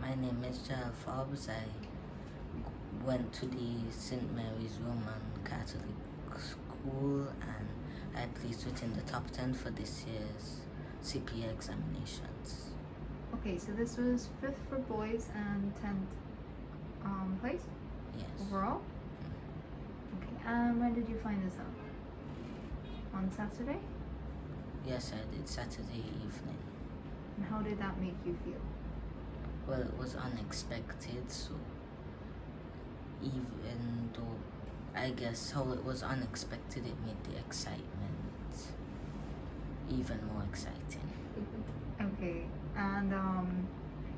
My name is Jael Forbes. I went to the St. Mary's Roman Catholic School and I placed within the top 10 for this year's CPEA examinations. Okay, so this was 5th for boys and 10th place Yes. overall? Okay, and when did you find this out? On Saturday? Yes, I did Saturday evening. And how did that make you feel? Well, it was unexpected, so even though I guess how it was unexpected, it made the excitement even more exciting. Okay, and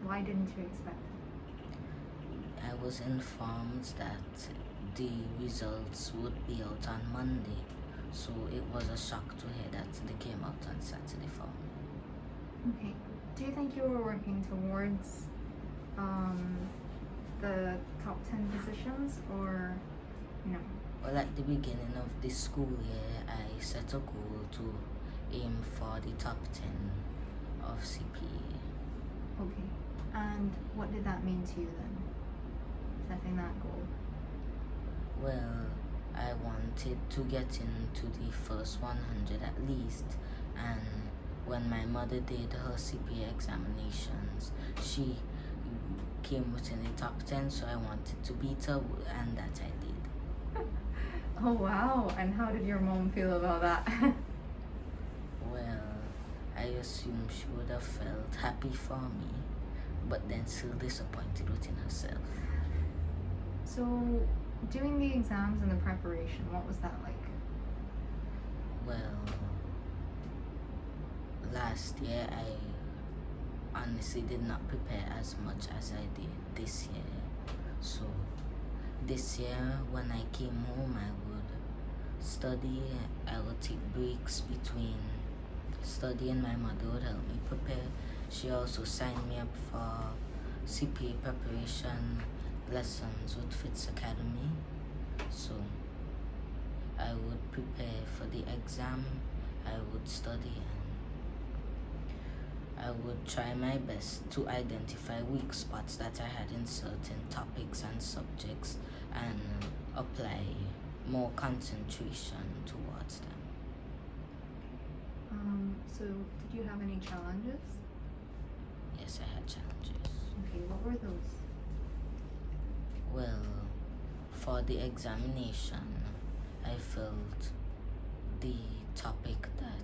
why didn't you expect it? I was informed that the results would be out on Monday, so it was a shock to hear that they came out on Saturday for me. Okay, do you think you were working towards the top 10 positions or no? Well, at the beginning of the school year, I set a goal to aim for the top 10 of CPEA. Okay, and what did that mean to you then, setting that goal? Well, I wanted to get into the first 100 at least, and when my mother did her CPA examinations, she came within the top 10, so I wanted to beat her, and that I did. Oh wow, and how did your mom feel about that? Well, I assume she would have felt happy for me, but then still disappointed within herself. So, doing the exams and the preparation, what was that like? Well, last year I honestly did not prepare as much as I did this year. So this year when I came home, I would study. I would take breaks between studying. My mother would help me prepare. She also signed me up for CPA preparation lessons with Fitz Academy. So I would prepare for the exam, I would study, and I would try my best to identify weak spots that I had in certain topics and subjects and apply more concentration towards them. So did you have any challenges? Yes, I had challenges. Okay, what were those? Well, for the examination, I felt the topic that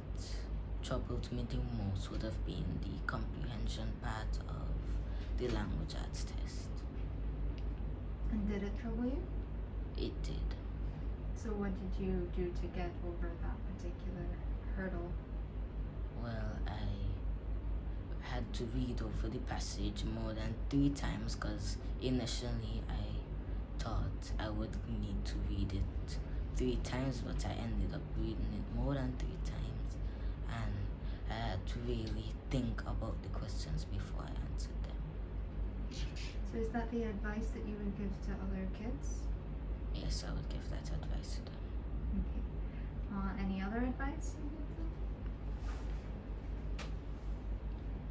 troubled me the most would have been the comprehension part of the language arts test. And did it trouble you? It did. So what did you do to get over that particular hurdle? Well, I had to read over the passage more than 3 times because initially I thought I would need to read it 3 times, but I ended up reading it more than 3 times, and I had to really think about the questions before I answered them. So is that the advice that you would give to other kids? Yes, I would give that advice to them. Okay. Any other advice you give them?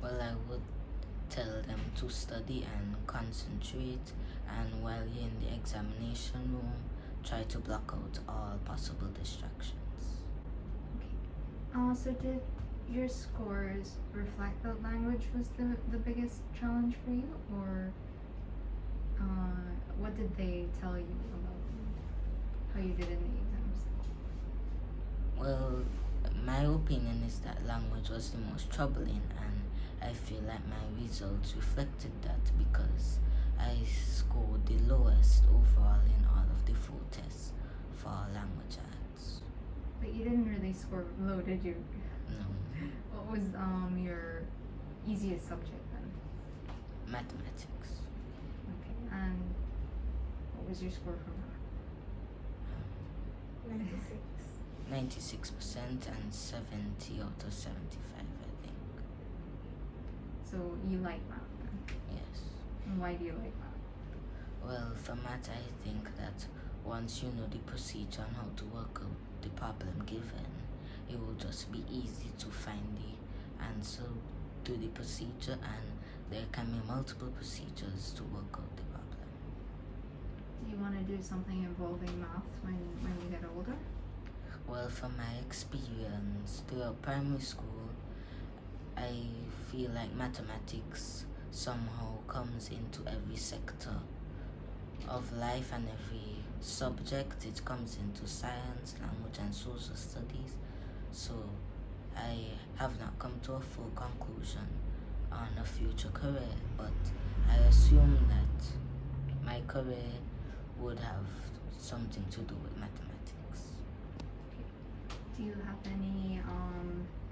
Well, I would tell them to study and concentrate, and while you're in the examination room, try to block out all possible distractions. Okay. So did your scores reflect that language was the biggest challenge for you, or what did they tell you about how you did in the exams? Well, my opinion is that language was the most troubling, and I feel like my results reflected that because I scored the lowest overall in all of the 4 tests for language arts. But you didn't really score low, did you? No. What was your easiest subject then? Mathematics. Okay, and what was your score from that? 96% and 70 out of 75, I think. So you like math then? Yes. And why do you like math? Well, for math, I think that once you know the procedure on how to work out the problem given, it will just be easy to find the answer to the procedure, and there can be multiple procedures to work out the problem. Do you want to do something involving math when you get older? Well, from my experience throughout primary school, I feel like mathematics somehow comes into every sector of life and every subject. It comes into science, language, and social studies. So I have not come to a full conclusion on a future career, but I assume that my career would have something to do with mathematics. Do you have any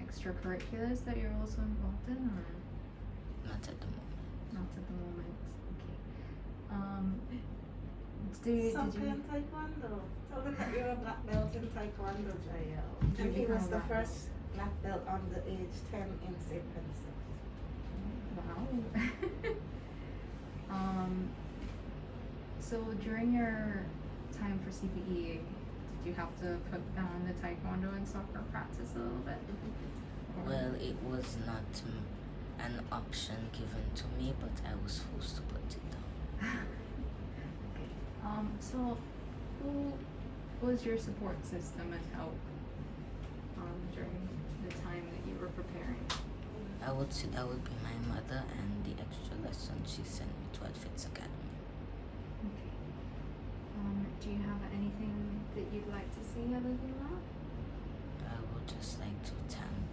extracurriculars that you're also involved in, or Not at the moment. not at the moment? Okay. Some Did play you? in Taekwondo. Tell them that you're a black belt in Taekwondo, Jael. Did And you he become was a the black belt? first black belt under age 10 in St. Vincent. Wow. So during your time for CPEA, did you have to put down the Taekwondo and soccer practice a little bit? Or- Well, it was not an option given to me, but I was forced to put it down. Okay. So who was your support system and help during the time that you were preparing? I would say that would be my mother and the extra lessons she sent me to at Fitz Academy. Okay. Do you have anything that you'd like to say other than that? I would just like to thank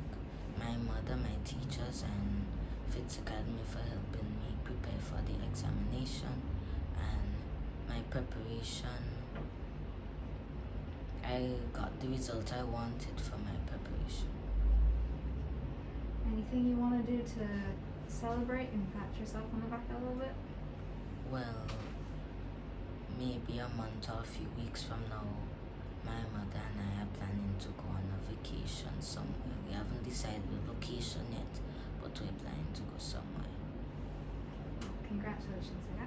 my mother, my teachers, and Fitz Academy for helping me prepare for the examination and my preparation. I got the result I wanted for my preparation. Anything you want to do to celebrate and pat yourself on the back a little bit? Well, maybe a month or a few weeks from now, my mother and I are planning to go on a vacation somewhere. We haven't decided the location yet, but we're planning to go somewhere. Congratulations, yeah.